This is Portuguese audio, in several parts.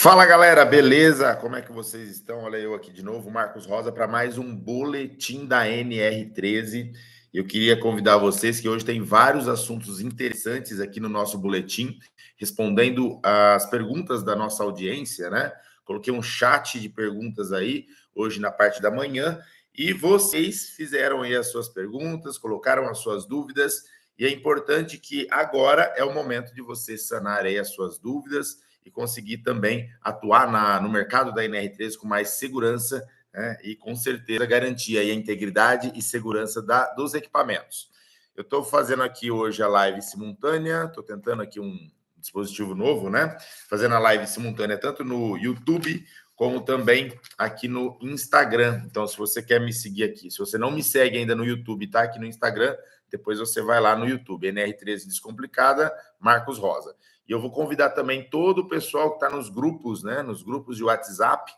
Fala galera, beleza? Como é que vocês estão? Olha eu aqui de novo, Marcos Rosa, para mais um boletim da NR13. Eu queria convidar vocês que hoje tem vários assuntos interessantes aqui no nosso boletim, respondendo as perguntas da nossa audiência, né? Coloquei um chat de perguntas aí, hoje na parte da manhã, e vocês fizeram aí as suas perguntas, colocaram as suas dúvidas, e é importante que agora é o momento de vocês sanarem aí as suas dúvidas, e conseguir também atuar no mercado da NR13 com mais segurança, né, e com certeza garantir aí a integridade e segurança dos equipamentos. Eu estou fazendo aqui hoje a live simultânea, estou tentando aqui um dispositivo novo, né? Fazendo a live simultânea tanto no YouTube como também aqui no Instagram. Então, se você quer me seguir aqui, se você não me segue ainda no YouTube, tá aqui no Instagram, depois você vai lá no YouTube, NR13 Descomplicada, Marcos Rosa. E eu vou convidar também todo o pessoal que está nos grupos, né? Nos grupos de WhatsApp.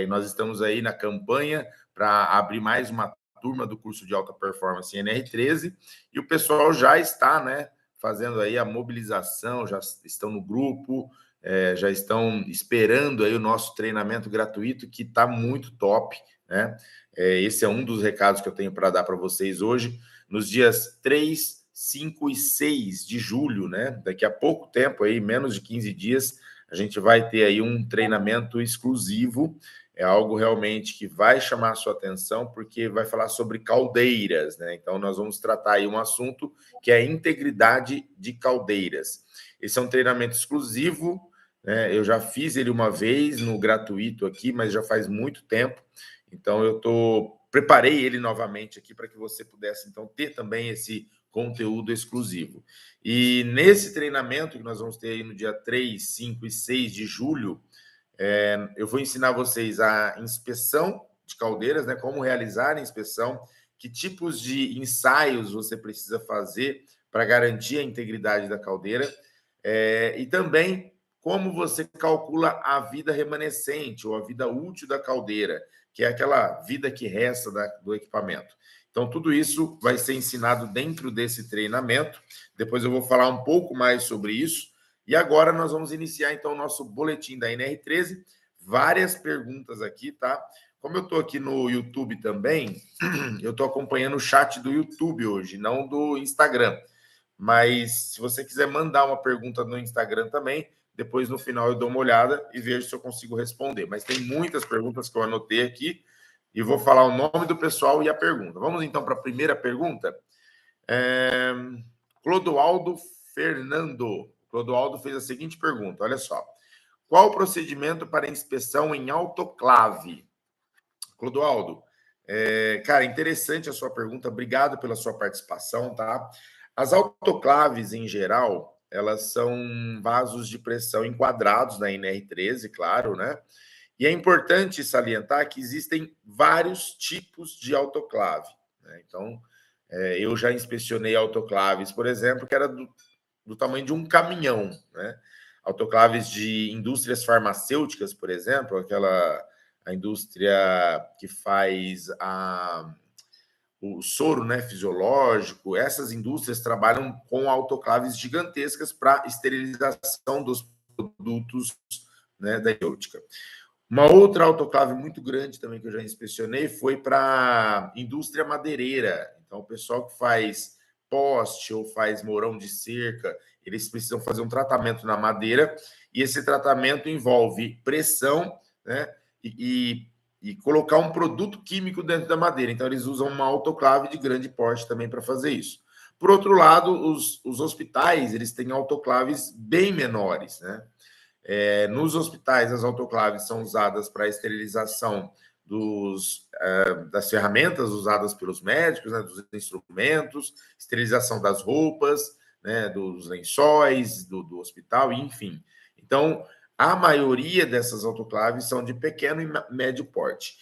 Nós estamos aí na campanha para abrir mais uma turma do curso de alta performance em NR13. E o pessoal já está, né? Fazendo aí a mobilização, já estão no grupo, já estão esperando aí o nosso treinamento gratuito, que está muito top, né? Esse é um dos recados que eu tenho para dar para vocês hoje. Nos dias 3, 5 e 6 de julho, né? Daqui a pouco tempo, aí, menos de 15 dias, a gente vai ter aí um treinamento exclusivo. É algo realmente que vai chamar a sua atenção, porque vai falar sobre caldeiras, né? Então, nós vamos tratar aí um assunto que é a integridade de caldeiras. Esse é um treinamento exclusivo, né? Eu já fiz ele uma vez no gratuito aqui, mas já faz muito tempo. Então, preparei ele novamente aqui para que você pudesse, então, ter também esse conteúdo exclusivo. E nesse treinamento que nós vamos ter aí no dia 3, 5 e 6 de julho, eu vou ensinar vocês a inspeção de caldeiras, né? Como realizar a inspeção, que tipos de ensaios você precisa fazer para garantir a integridade da caldeira, e também como você calcula a vida remanescente ou a vida útil da caldeira, que é aquela vida que resta do equipamento. Então, tudo isso vai ser ensinado dentro desse treinamento. Depois eu vou falar um pouco mais sobre isso. E agora nós vamos iniciar, então, o nosso boletim da NR13. Várias perguntas aqui, tá? Como eu estou aqui no YouTube também, eu estou acompanhando o chat do YouTube hoje, não do Instagram. Mas se você quiser mandar uma pergunta no Instagram também, depois no final eu dou uma olhada e vejo se eu consigo responder. Mas tem muitas perguntas que eu anotei aqui e vou falar o nome do pessoal e a pergunta. Vamos então para a primeira pergunta. Clodoaldo Fernando. Clodoaldo fez a seguinte pergunta, olha só. Qual o procedimento para inspeção em autoclave? Clodoaldo, cara, interessante a sua pergunta. Obrigado pela sua participação, tá? As autoclaves, em geral, elas são vasos de pressão enquadrados na NR13, claro, né? E é importante salientar que existem vários tipos de autoclave, né? Então, eu já inspecionei autoclaves, por exemplo, que era do tamanho de um caminhão, né? Autoclaves de indústrias farmacêuticas, por exemplo, a indústria que faz o soro, né, fisiológico, essas indústrias trabalham com autoclaves gigantescas para esterilização dos produtos, né, da farmacêutica. Uma outra autoclave muito grande também que eu já inspecionei foi para indústria madeireira. Então, o pessoal que faz poste ou faz mourão de cerca, eles precisam fazer um tratamento na madeira, e esse tratamento envolve pressão, né, e colocar um produto químico dentro da madeira. Então, eles usam uma autoclave de grande porte também para fazer isso. Por outro lado, os hospitais, eles têm autoclaves bem menores, né? Nos hospitais, as autoclaves são usadas para a esterilização das ferramentas usadas pelos médicos, né, dos instrumentos, esterilização das roupas, né, dos lençóis do hospital, enfim. Então, a maioria dessas autoclaves são de pequeno e médio porte.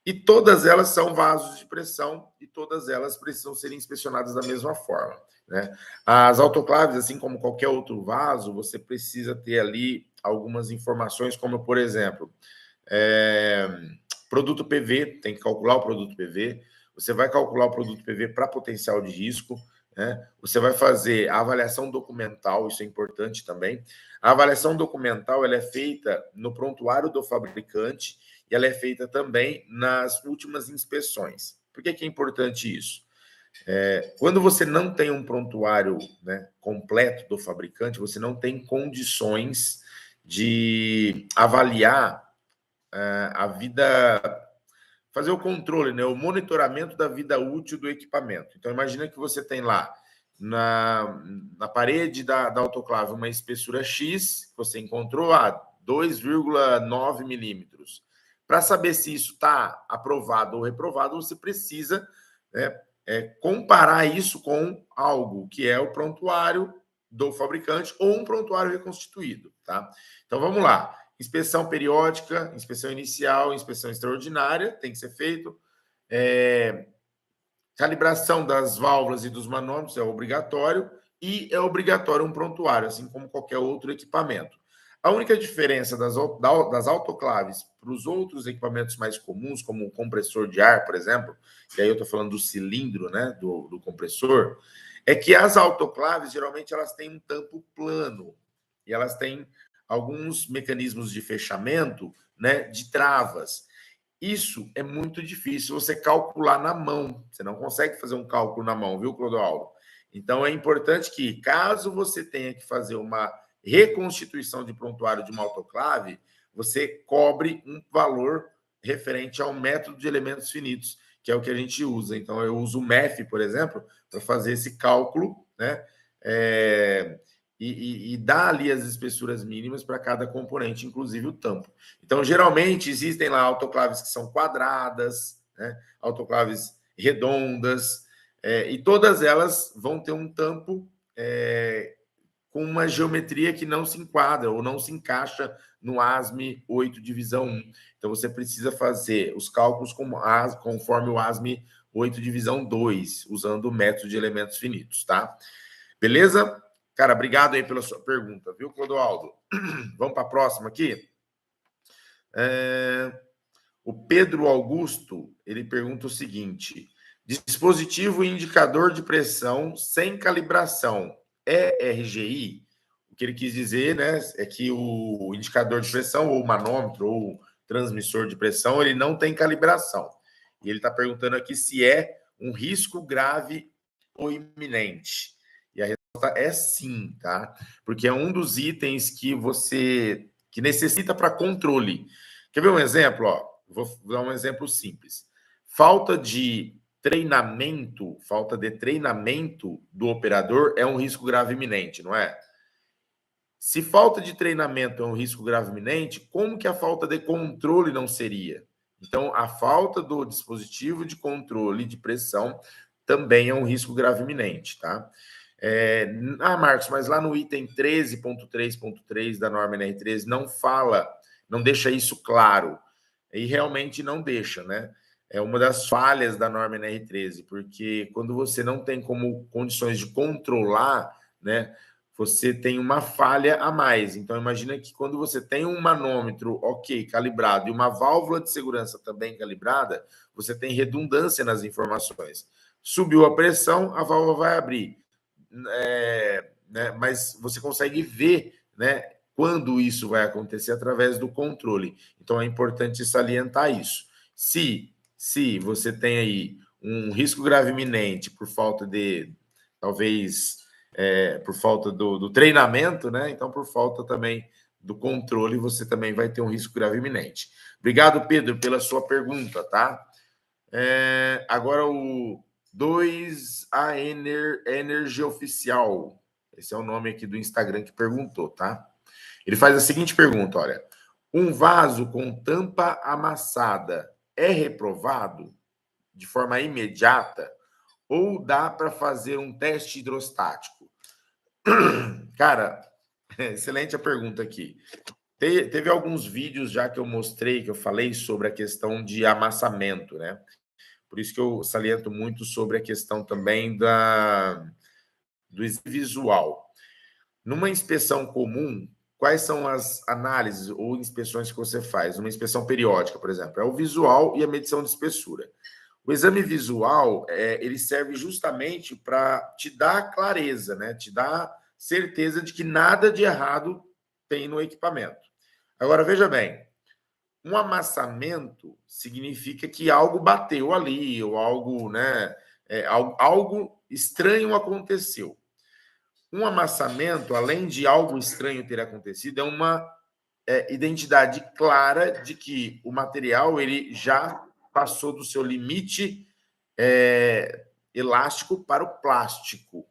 E todas elas são vasos de pressão e todas elas precisam ser inspecionadas da mesma forma, né? As autoclaves, assim como qualquer outro vaso, você precisa ter ali algumas informações, como, por exemplo, produto PV, tem que calcular o produto PV. Você vai calcular o produto PV para potencial de risco. né? Você vai fazer a avaliação documental, isso é importante também. A avaliação documental ela é feita no prontuário do fabricante e ela é feita também nas últimas inspeções. Por que é importante isso? Quando você não tem um prontuário, né, completo do fabricante, você não tem condições de avaliar a vida, fazer o controle, né, o monitoramento da vida útil do equipamento. Então, imagina que você tem lá na parede da autoclave uma espessura X, que você encontrou a 2,9 milímetros. Para saber se isso está aprovado ou reprovado, você precisa, né, comparar isso com algo que é o prontuário do fabricante ou um prontuário reconstituído, tá? Então vamos lá. Inspeção periódica, inspeção inicial, inspeção extraordinária, tem que ser feito. Calibração das válvulas e dos manômetros é obrigatório e é obrigatório um prontuário, assim como qualquer outro equipamento. A única diferença das autoclaves para os outros equipamentos mais comuns, como o compressor de ar, por exemplo, e aí eu estou falando do cilindro, né, do compressor, é que as autoclaves, geralmente, elas têm um tampo plano e elas têm alguns mecanismos de fechamento, né, de travas. Isso é muito difícil você calcular na mão. Você não consegue fazer um cálculo na mão, viu, Clodoaldo? Então, é importante que, caso você tenha que fazer uma reconstituição de prontuário de uma autoclave, você cobre um valor referente ao método de elementos finitos, que é o que a gente usa. Então, eu uso o MEF, por exemplo, para fazer esse cálculo, né? E dá ali as espessuras mínimas para cada componente, inclusive o tampo. Então, geralmente, existem lá autoclaves que são quadradas, né? Autoclaves redondas, e todas elas vão ter um tampo com uma geometria que não se enquadra ou não se encaixa no ASME 8 divisão 1. Então, você precisa fazer os cálculos conforme o ASME 8 divisão 2, usando o método de elementos finitos, tá? Beleza? Cara, obrigado aí pela sua pergunta, viu, Clodoaldo? Vamos para a próxima aqui? O Pedro Augusto, ele pergunta o seguinte: dispositivo indicador de pressão sem calibração é RGI? O que ele quis dizer, né, é que o indicador de pressão, ou manômetro, ou transmissor de pressão, ele não tem calibração. E ele está perguntando aqui se é um risco grave ou iminente. E a resposta é sim, tá? Porque é um dos itens que necessita para controle. Quer ver um exemplo? Ó, vou dar um exemplo simples. Falta de treinamento do operador é um risco grave iminente, não é? Se falta de treinamento é um risco grave iminente, como que a falta de controle não seria? Então, a falta do dispositivo de controle de pressão também é um risco grave iminente, tá? Marcos, mas lá no item 13.3.3 da norma NR13 não fala, não deixa isso claro. E realmente não deixa, né? É uma das falhas da norma NR13, porque quando você não tem como condições de controlar, né, você tem uma falha a mais. Então, imagina que quando você tem um manômetro ok, calibrado, e uma válvula de segurança também calibrada, você tem redundância nas informações. Subiu a pressão, a válvula vai abrir. Né, mas você consegue ver, né, quando isso vai acontecer através do controle. Então, é importante salientar isso. Se você tem aí um risco grave iminente por falta de, talvez, por falta do treinamento, né? Então, por falta também do controle, você também vai ter um risco grave iminente. Obrigado, Pedro, pela sua pergunta, tá? Agora o 2A Energy Oficial. Esse é o nome aqui do Instagram que perguntou, tá? Ele faz a seguinte pergunta, olha. Um vaso com tampa amassada é reprovado de forma imediata ou dá para fazer um teste hidrostático? Cara, excelente a pergunta aqui. Teve alguns vídeos já que eu mostrei, que eu falei sobre a questão de amassamento, né? Por isso que eu saliento muito sobre a questão também do visual. Numa inspeção comum, quais são as análises ou inspeções que você faz? Uma inspeção periódica, por exemplo, é o visual e a medição de espessura. O exame visual, ele serve justamente para te dar clareza, né? Te dar certeza de que nada de errado tem no equipamento. Agora, veja bem, um amassamento significa que algo bateu ali, ou algo, né? Algo estranho aconteceu. Um amassamento, além de algo estranho ter acontecido, é uma identidade clara de que o material ele já passou do seu limite elástico para o plástico.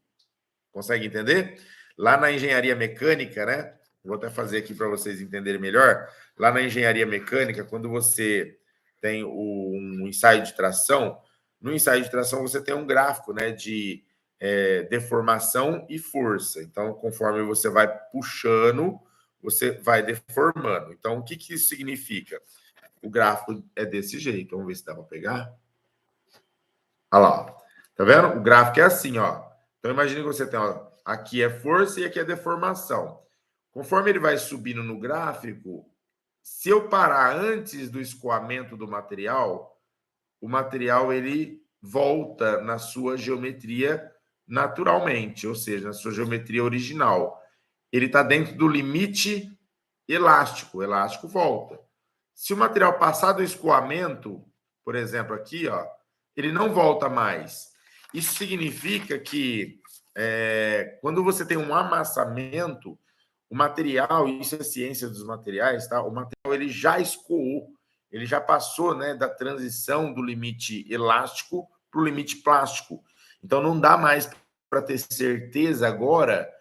Consegue entender? Lá na engenharia mecânica, né? Vou até fazer aqui para vocês entenderem melhor. Lá na engenharia mecânica, quando você tem um ensaio de tração, no ensaio de tração você tem um gráfico, né, de deformação e força. Então, conforme você vai puxando, você vai deformando. Então, o que isso significa? O gráfico é desse jeito. Vamos ver se dá para pegar. Olha lá. Tá vendo? O gráfico é assim, ó. Então, imagine que você tem, ó, aqui é força e aqui é deformação. Conforme ele vai subindo no gráfico, se eu parar antes do escoamento do material, o material ele volta na sua geometria naturalmente, ou seja, na sua geometria original. Ele está dentro do limite elástico, o elástico volta. Se o material passar do escoamento, por exemplo, aqui, ó, ele não volta mais. Isso significa que quando você tem um amassamento, o material, isso é ciência dos materiais, tá? O material ele já escoou, ele já passou, né, da transição do limite elástico para o limite plástico. Então não dá mais para ter certeza agora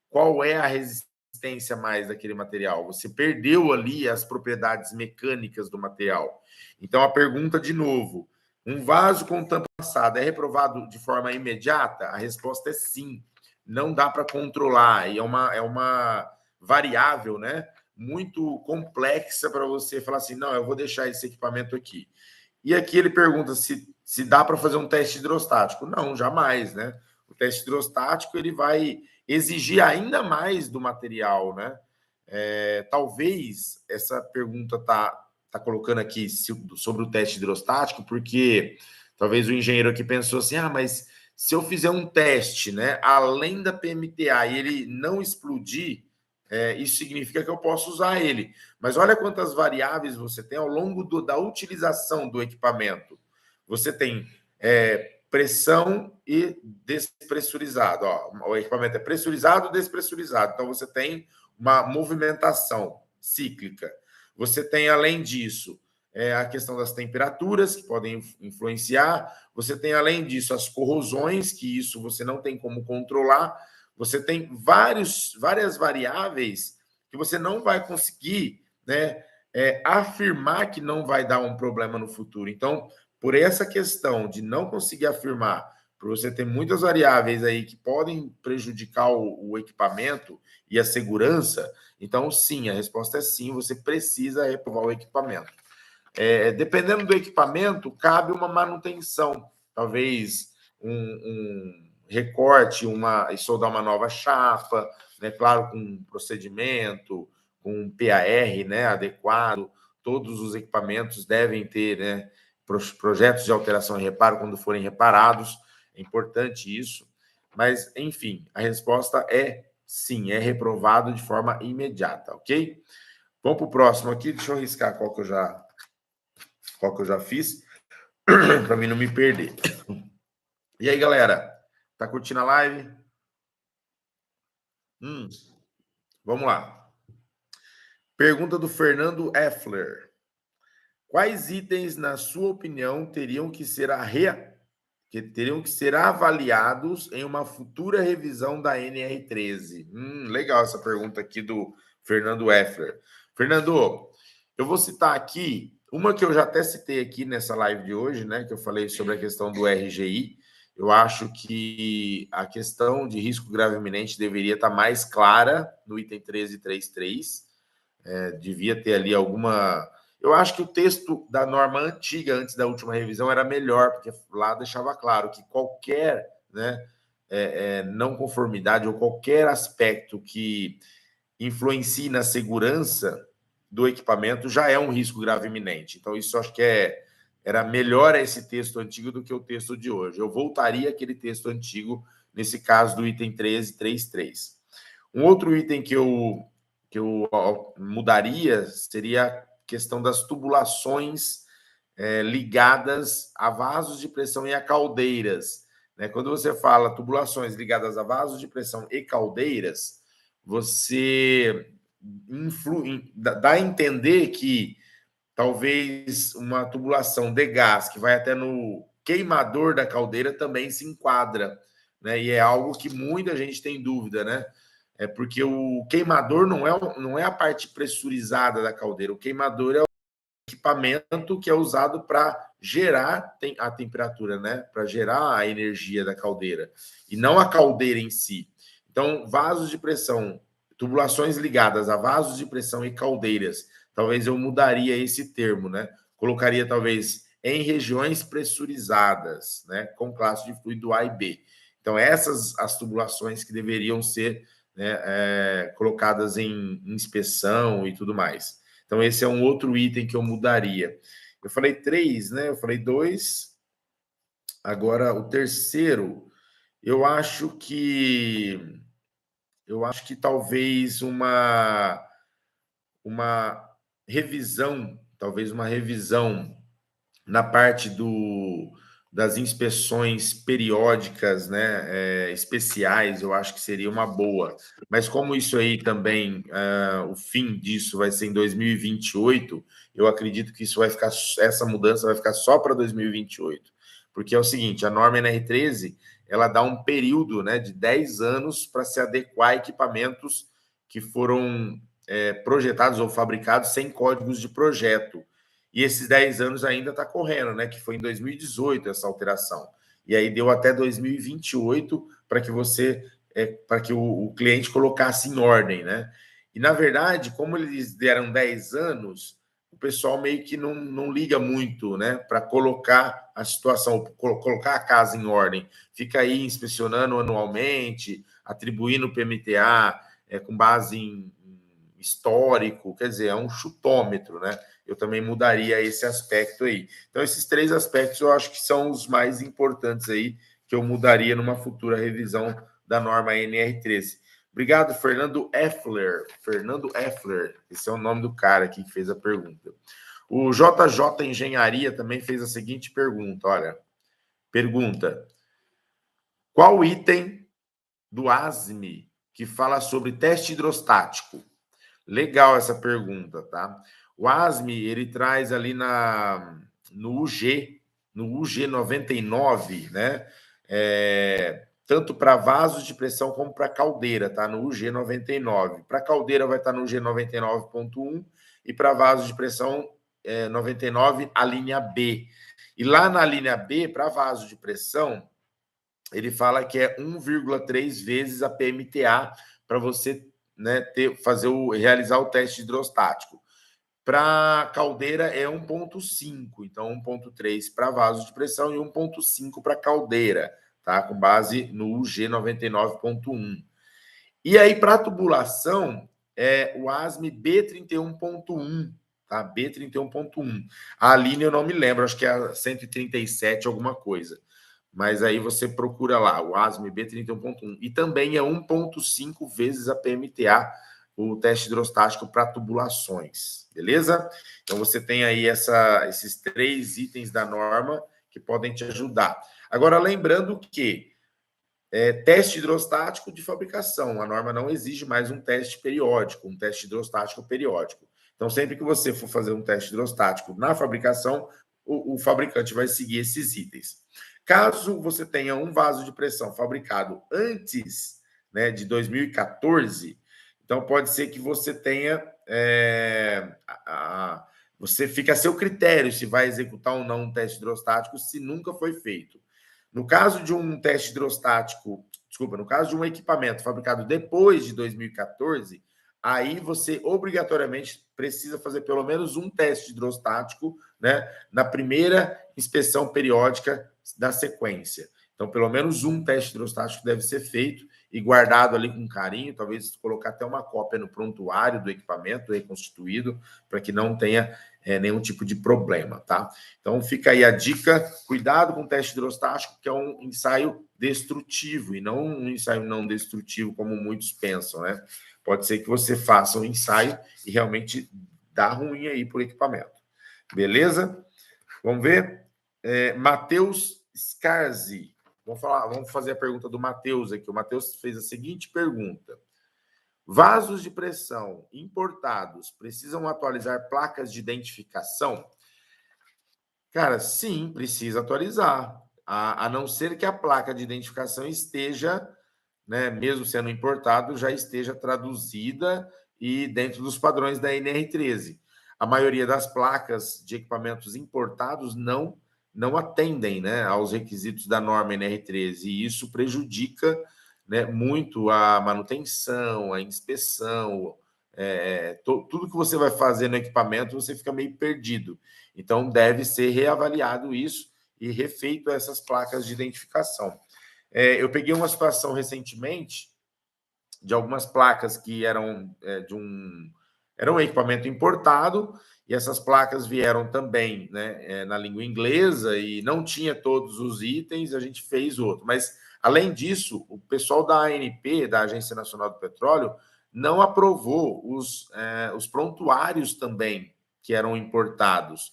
qual é a resistência mais daquele material. Você perdeu ali as propriedades mecânicas do material. Então a pergunta de novo: um vaso com tampa passada é reprovado de forma imediata? A resposta é sim. Não dá para controlar. E é uma variável, né? Muito complexa para você falar assim, não, eu vou deixar esse equipamento aqui. E aqui ele pergunta se dá para fazer um teste hidrostático. Não, jamais, né? O teste hidrostático ele vai exigir ainda mais do material, né? Talvez essa pergunta tá colocando aqui sobre o teste hidrostático, porque talvez o engenheiro aqui pensou assim, mas se eu fizer um teste, né, além da PMTA e ele não explodir, isso significa que eu posso usar ele. Mas olha quantas variáveis você tem ao longo da utilização do equipamento. Você tem pressão e despressurizado. Ó, o equipamento é pressurizado, despressurizado. Então, você tem uma movimentação cíclica. Você tem, além disso, a questão das temperaturas, que podem influenciar. Você tem, além disso, as corrosões, que isso você não tem como controlar. Você tem várias variáveis que você não vai conseguir, né, afirmar que não vai dar um problema no futuro. Então, por essa questão de não conseguir afirmar, por você ter muitas variáveis aí que podem prejudicar o equipamento e a segurança, então sim, a resposta é sim, você precisa reprovar o equipamento. Dependendo do equipamento, cabe uma manutenção, talvez um recorte, soldar uma nova chapa, né? Claro, com um procedimento, com um PAR, né, adequado. Todos os equipamentos devem ter, né, projetos de alteração e reparo quando forem reparados. É importante isso. Mas, enfim, a resposta é sim, é reprovado de forma imediata, ok? Vamos para o próximo aqui. Deixa eu riscar qual que eu já fiz, para mim não me perder. E aí, galera? Tá curtindo a live? Vamos lá. Pergunta do Fernando Effler. Quais itens, na sua opinião, teriam que ser avaliados em uma futura revisão da NR13? Legal essa pergunta aqui do Fernando Effler. Fernando, eu vou citar aqui uma que eu já até citei aqui nessa live de hoje, né? Que eu falei sobre a questão do RGI. Eu acho que a questão de risco grave iminente deveria estar mais clara no item 1333. Devia ter ali alguma. Eu acho que o texto da norma antiga, antes da última revisão, era melhor, porque lá deixava claro que qualquer, né, não conformidade ou qualquer aspecto que influencie na segurança do equipamento já é um risco grave iminente. Então, isso eu acho que é era melhor esse texto antigo do que o texto de hoje. Eu voltaria aquele texto antigo, nesse caso do item 13.3.3. Um outro item que eu mudaria seria a questão das tubulações ligadas a vasos de pressão e a caldeiras. Né? Quando você fala tubulações ligadas a vasos de pressão e caldeiras, você dá a entender que talvez uma tubulação de gás que vai até no queimador da caldeira também se enquadra, né? E é algo que muita gente tem dúvida, né? É porque o queimador não é a parte pressurizada da caldeira, o queimador é o equipamento que é usado para gerar a temperatura, né? Para gerar a energia da caldeira, e não a caldeira em si. Então, vasos de pressão, tubulações ligadas a vasos de pressão e caldeiras, talvez eu mudaria esse termo, né? Colocaria talvez em regiões pressurizadas, né? Com classe de fluido A e B. Então, essas as tubulações que deveriam ser, né, colocadas em inspeção e tudo mais. Então, esse é um outro item que eu mudaria. Eu falei 3, né? Eu falei 2. Agora, o terceiro, eu acho que talvez uma revisão, na parte das inspeções periódicas, né, especiais, eu acho que seria uma boa. Mas como isso aí também, o fim disso vai ser em 2028, eu acredito que essa mudança vai ficar só para 2028. Porque é o seguinte, a norma NR13, ela dá um período, né, de 10 anos para se adequar a equipamentos que foram projetados ou fabricados sem códigos de projeto. E esses 10 anos ainda está correndo, né? Que foi em 2018 essa alteração. E aí deu até 2028 para que para que o cliente colocasse em ordem, né? E na verdade, como eles deram 10 anos, o pessoal meio que não liga muito, né? Para colocar a situação, colocar a casa em ordem. Fica aí inspecionando anualmente, atribuindo PMTA com base em histórico, quer dizer, é um chutômetro, né? Eu também mudaria esse aspecto aí. Então, esses 3 aspectos eu acho que são os mais importantes aí, que eu mudaria numa futura revisão da norma NR13. Obrigado, Fernando Effler. Fernando Effler, esse é o nome do cara aqui que fez a pergunta. O JJ Engenharia também fez a seguinte pergunta, olha. Pergunta: qual item do ASME que fala sobre teste hidrostático? Legal essa pergunta, tá? O ASME, ele traz ali no UG 99, né? Tanto para vasos de pressão como para caldeira, tá? No UG 99. Para caldeira vai estar no UG 99.1 e para vasos de pressão 99, a linha B. E lá na linha B, para vasos de pressão, ele fala que é 1,3 vezes a PMTA para você, né, realizar o teste hidrostático. Para caldeira é 1,5, então 1,3 para vasos de pressão e 1,5 para caldeira, tá? Com base no UG 99.1. E aí, para tubulação, o ASME B31.1, tá? B31.1. A linha eu não me lembro, acho que é a 137 alguma coisa. Mas aí você procura lá, o ASME B31.1. E também é 1,5 vezes a PMTA, o teste hidrostático para tubulações, beleza? Então você tem aí esses 3 itens da norma que podem te ajudar. Agora, lembrando que teste hidrostático de fabricação, a norma não exige mais um teste periódico, um teste hidrostático periódico. Então, sempre que você for fazer um teste hidrostático na fabricação, o fabricante vai seguir esses itens. Caso você tenha um vaso de pressão fabricado antes, né, de 2014, então pode ser que você tenha. Você fica a seu critério se vai executar ou não um teste hidrostático se nunca foi feito. No caso de um teste hidrostático, no caso de um equipamento fabricado depois de 2014, aí você obrigatoriamente precisa fazer pelo menos um teste hidrostático, né, na primeira inspeção periódica da sequência. Então, pelo menos um teste hidrostático deve ser feito, e guardado ali com carinho, talvez colocar até uma cópia no prontuário do equipamento reconstituído, para que não tenha nenhum tipo de problema, tá? Então fica aí a dica, cuidado com o teste hidrostático, que é um ensaio destrutivo, e não um ensaio não destrutivo, como muitos pensam, né? Pode ser que você faça um ensaio e realmente dá ruim aí para o equipamento. Beleza? Vamos ver? Matheus Scarzi. Vamos fazer a pergunta do Matheus aqui. O Matheus fez a seguinte pergunta. Vasos de pressão importados precisam atualizar placas de identificação? Cara, sim, precisa atualizar. A não ser que a placa de identificação esteja, né, mesmo sendo importado, já esteja traduzida e dentro dos padrões da NR13. A maioria das placas de equipamentos importados não atendem, né, aos requisitos da norma NR13, e isso prejudica, né, muito a manutenção, a inspeção, tudo que você vai fazer no equipamento, você fica meio perdido. Então, deve ser reavaliado isso e refeito essas placas de identificação. Eu peguei uma situação recentemente de algumas placas que eram era um equipamento importado, e essas placas vieram também, né, na língua inglesa, e não tinha todos os itens, a gente fez outro. Mas, além disso, o pessoal da ANP, da Agência Nacional do Petróleo, não aprovou os prontuários também, que eram importados.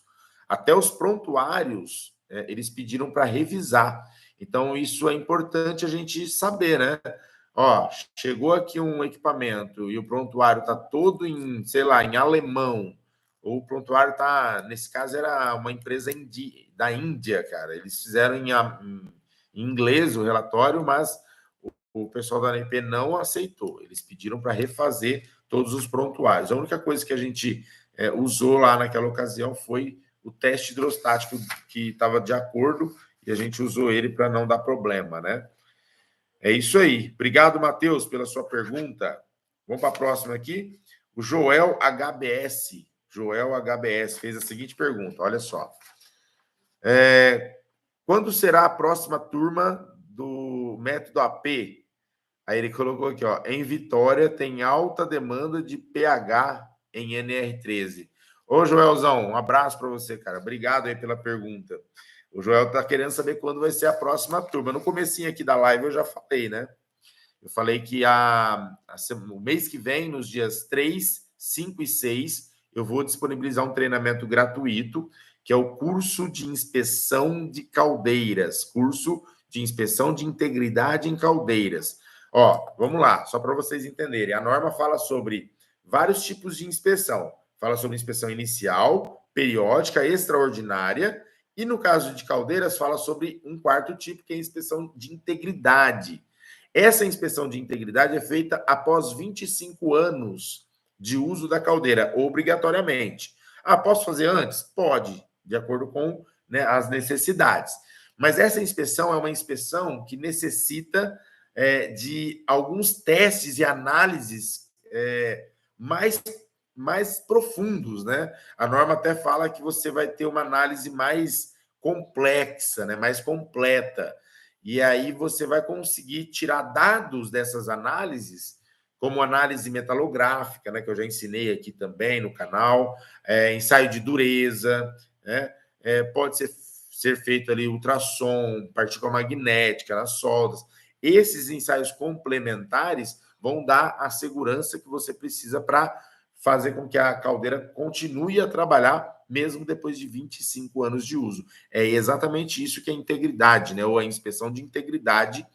Até os prontuários, eles pediram para revisar. Então, isso é importante a gente saber, né? Ó, chegou aqui um equipamento e o prontuário está todo em, sei lá, em alemão, ou o prontuário está, nesse caso, era uma empresa da Índia, cara. Eles fizeram em inglês o relatório, mas o pessoal da ANP não aceitou. Eles pediram para refazer todos os prontuários. A única coisa que a gente usou lá naquela ocasião foi o teste hidrostático, que estava de acordo, e a gente usou ele para não dar problema, né? É isso aí. Obrigado, Matheus, pela sua pergunta. Vamos para a próxima aqui. O Joel HBS. Joel HBS fez a seguinte pergunta. Olha só. Quando será a próxima turma do método AP? Aí ele colocou aqui, ó. Em Vitória tem alta demanda de pH em NR13. Ô, Joelzão, um abraço para você, cara. Obrigado aí pela pergunta. O Joel está querendo saber quando vai ser a próxima turma. No comecinho aqui da live eu já falei, né? Eu falei que o mês que vem, nos dias 3, 5 e 6, eu vou disponibilizar um treinamento gratuito, que é o curso de inspeção de caldeiras, curso de inspeção de integridade em caldeiras. Ó, vamos lá, só para vocês entenderem. A norma fala sobre vários tipos de inspeção. Fala sobre inspeção inicial, periódica, extraordinária, e no caso de caldeiras, fala sobre um quarto tipo, que é a inspeção de integridade. Essa inspeção de integridade é feita após 25 anos de uso da caldeira, obrigatoriamente. Posso fazer antes? Pode, de acordo com, né, as necessidades. Mas essa inspeção é uma inspeção que necessita de alguns testes e análises mais profundos, né? A norma até fala que você vai ter uma análise mais complexa, né, mais completa. E aí você vai conseguir tirar dados dessas análises, como análise metalográfica, né, que eu já ensinei aqui também no canal, ensaio de dureza, né, pode ser feito ali ultrassom, partícula magnética nas soldas. Esses ensaios complementares vão dar a segurança que você precisa para fazer com que a caldeira continue a trabalhar mesmo depois de 25 anos de uso. É exatamente isso que a integridade, né, ou a inspeção de integridade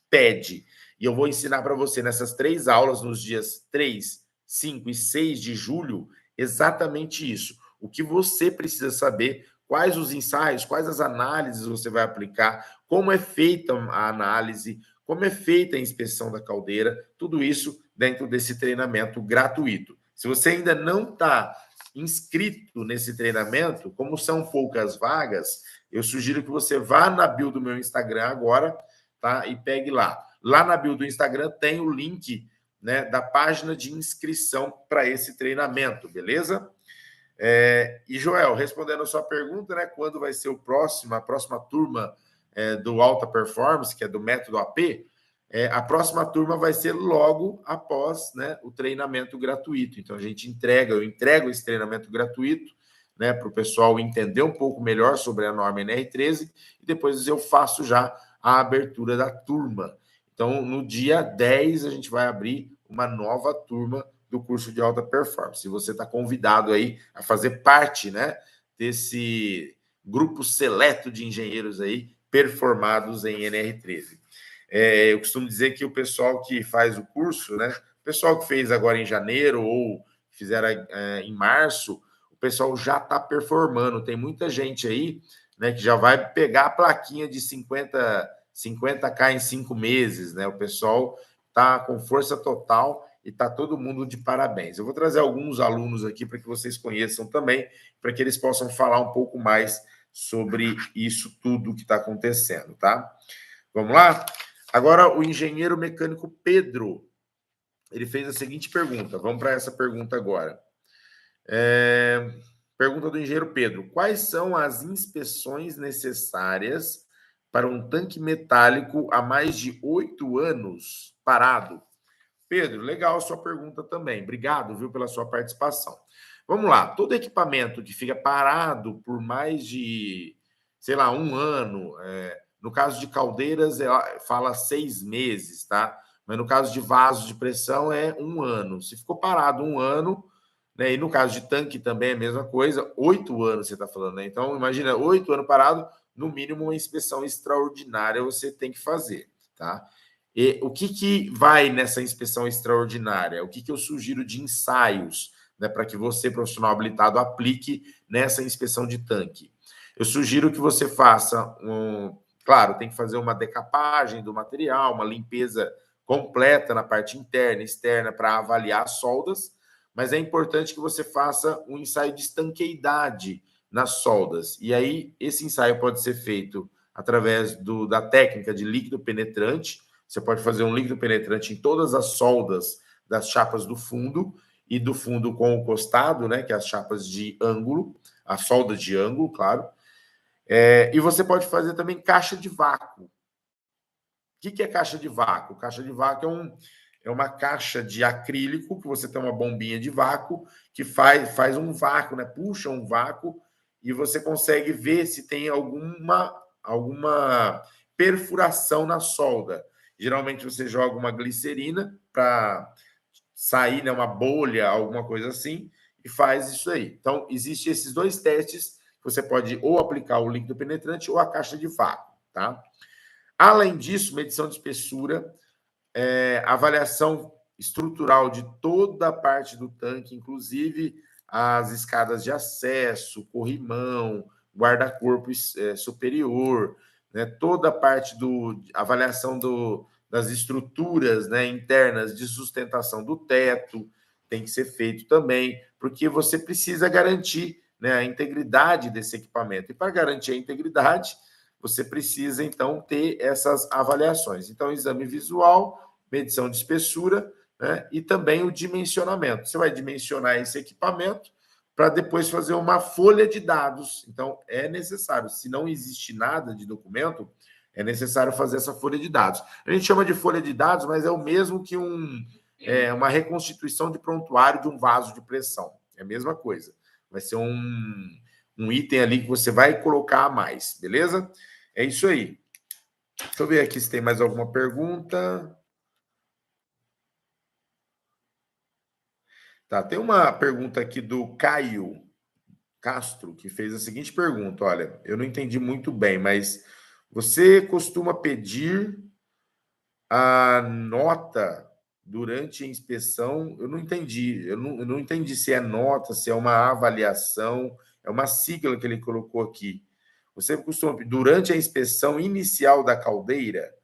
pede. E eu vou ensinar para você nessas 3 aulas, nos dias 3, 5 e 6 de julho, exatamente isso. O que você precisa saber, quais os ensaios, quais as análises você vai aplicar, como é feita a análise, como é feita a inspeção da caldeira, tudo isso dentro desse treinamento gratuito. Se você ainda não está inscrito nesse treinamento, como são poucas vagas, eu sugiro que você vá na bio do meu Instagram agora, tá? E pegue lá. Lá na bio do Instagram tem o link, né, da página de inscrição para esse treinamento, beleza? E, Joel, respondendo a sua pergunta, né, quando vai ser a próxima turma do Alta Performance, que é do método AP, a próxima turma vai ser logo após, né, o treinamento gratuito. Então, eu entrego esse treinamento gratuito, né, para o pessoal entender um pouco melhor sobre a norma NR13 e depois eu faço já a abertura da turma. Então, no dia 10, a gente vai abrir uma nova turma do curso de alta performance. E você está convidado aí a fazer parte, né, desse grupo seleto de engenheiros aí performados em NR13. Eu costumo dizer que o pessoal que faz o curso, né, o pessoal que fez agora em janeiro ou fizeram em março, o pessoal já está performando. Tem muita gente aí, né, que já vai pegar a plaquinha de 50K em 5 meses, né? O pessoal está com força total e está todo mundo de parabéns. Eu vou trazer alguns alunos aqui para que vocês conheçam também, para que eles possam falar um pouco mais sobre isso tudo que está acontecendo, tá? Vamos lá? Agora, o engenheiro mecânico Pedro, ele fez a seguinte pergunta. Vamos para essa pergunta agora. Pergunta do engenheiro Pedro. Quais são as inspeções necessárias para um tanque metálico há mais de 8 anos parado? Pedro, legal a sua pergunta também. Obrigado, viu, pela sua participação. Vamos lá. Todo equipamento que fica parado por mais de, sei lá, 1 ano, no caso de caldeiras, fala 6 meses, tá? Mas no caso de vasos de pressão, é 1 ano. Se ficou parado 1 ano, né? E no caso de tanque também é a mesma coisa, 8 anos você está falando, né? Então, imagina, 8 anos parado, no mínimo uma inspeção extraordinária você tem que fazer, tá? E o que vai nessa inspeção extraordinária? O que eu sugiro de ensaios, né, para que você, profissional habilitado, aplique nessa inspeção de tanque? Eu sugiro que você faça claro, tem que fazer uma decapagem do material, uma limpeza completa na parte interna e externa para avaliar as soldas, mas é importante que você faça um ensaio de estanqueidade nas soldas. E aí, esse ensaio pode ser feito através da técnica de líquido penetrante. Você pode fazer um líquido penetrante em todas as soldas das chapas do fundo e do fundo com o costado, né, que é as chapas de ângulo, a solda de ângulo, claro. E você pode fazer também caixa de vácuo. O que é caixa de vácuo? Caixa de vácuo é uma caixa de acrílico que você tem uma bombinha de vácuo que faz um vácuo, né? Puxa um vácuo e você consegue ver se tem alguma perfuração na solda. Geralmente você joga uma glicerina para sair, né, uma bolha, alguma coisa assim, e faz isso aí. Então, existem esses dois testes. Você pode ou aplicar o líquido penetrante ou a caixa de vácuo, tá? Além disso, medição de espessura, avaliação estrutural de toda a parte do tanque, inclusive as escadas de acesso, corrimão, guarda-corpo superior, né, toda a parte avaliação das estruturas, né, internas de sustentação do teto tem que ser feito também, porque você precisa garantir, né, a integridade desse equipamento. E para garantir a integridade, você precisa, então, ter essas avaliações. Então, exame visual, medição de espessura, né, e também o dimensionamento. Você vai dimensionar esse equipamento para depois fazer uma folha de dados. Então, é necessário. Se não existe nada de documento, é necessário fazer essa folha de dados. A gente chama de folha de dados, mas é o mesmo que uma reconstituição de prontuário de um vaso de pressão. É a mesma coisa. Vai ser um item ali que você vai colocar a mais, beleza? É isso aí. Deixa eu ver aqui se tem mais alguma pergunta. Tá, tem uma pergunta aqui do Caio Castro, que fez a seguinte pergunta. Olha, eu não entendi muito bem, mas você costuma pedir a nota durante a inspeção? Eu não entendi. Eu não entendi se é nota, se é uma avaliação, é uma sigla que ele colocou aqui. Você costuma, durante a inspeção inicial da caldeira,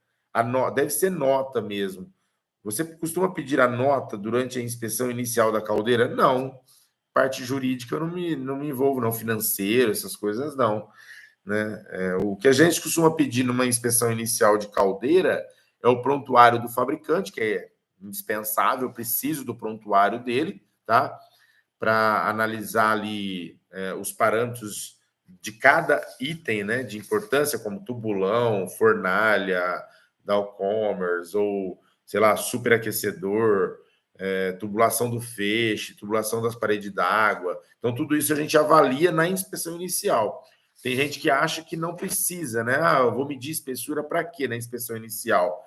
deve ser nota mesmo. Você costuma pedir a nota durante a inspeção inicial da caldeira? Não. Parte jurídica eu não me envolvo, não. Financeiro, essas coisas não. Né? O que a gente costuma pedir numa inspeção inicial de caldeira é o prontuário do fabricante, que é indispensável, eu preciso do prontuário dele, tá? Para analisar ali os parâmetros de cada item, né, de importância, como tubulão, fornalha, Commerce, ou, sei lá, superaquecedor, tubulação do feixe, tubulação das paredes d'água. Então, tudo isso a gente avalia na inspeção inicial. Tem gente que acha que não precisa, né? Ah, eu vou medir espessura para quê na inspeção inicial?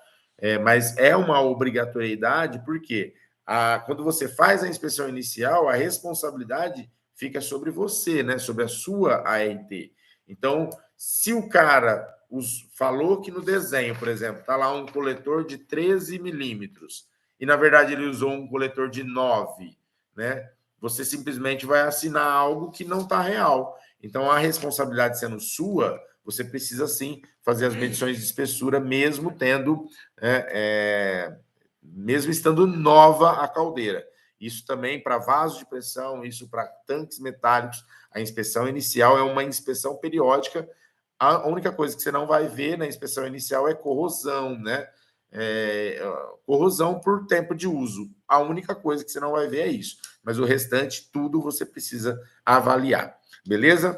Mas é uma obrigatoriedade, porque quando você faz a inspeção inicial, a responsabilidade fica sobre você, né? Sobre a sua ART. Então, se o cara falou que no desenho, por exemplo, está lá um coletor de 13 milímetros, e na verdade ele usou um coletor de 9, né? Você simplesmente vai assinar algo que não está real. Então, a responsabilidade sendo sua, você precisa sim fazer as medições de espessura, mesmo tendo, mesmo estando nova a caldeira. Isso também para vasos de pressão, isso para tanques metálicos. A inspeção inicial é uma inspeção periódica. A única coisa que você não vai ver na inspeção inicial é corrosão, né? Corrosão por tempo de uso. A única coisa que você não vai ver é isso. Mas o restante, tudo você precisa avaliar. Beleza?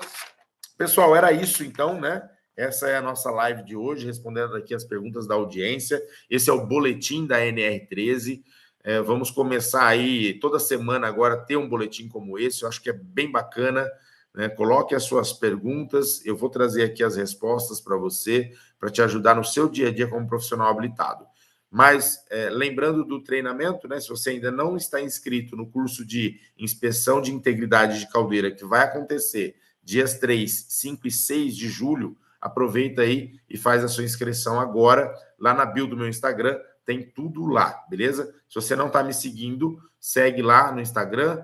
Pessoal, era isso então, né? Essa é a nossa live de hoje, respondendo aqui as perguntas da audiência. Esse é o boletim da NR13. Vamos começar aí toda semana agora ter um boletim como esse. Eu acho que é bem bacana, né? Coloque as suas perguntas. Eu vou trazer aqui as respostas para você, para te ajudar no seu dia a dia como profissional habilitado. Mas, lembrando do treinamento, né? Se você ainda não está inscrito no curso de inspeção de integridade de caldeira, que vai acontecer dias 3, 5 e 6 de julho, aproveita aí e faz a sua inscrição agora, lá na bio do meu Instagram, tem tudo lá, beleza? Se você não está me seguindo, segue lá no Instagram,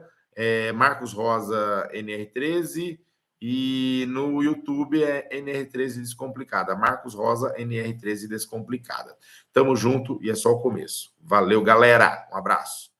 Marcos Rosa NR13, e no YouTube é NR13 Descomplicada, Marcos Rosa NR13 Descomplicada. Tamo junto e é só o começo. Valeu, galera. Um abraço.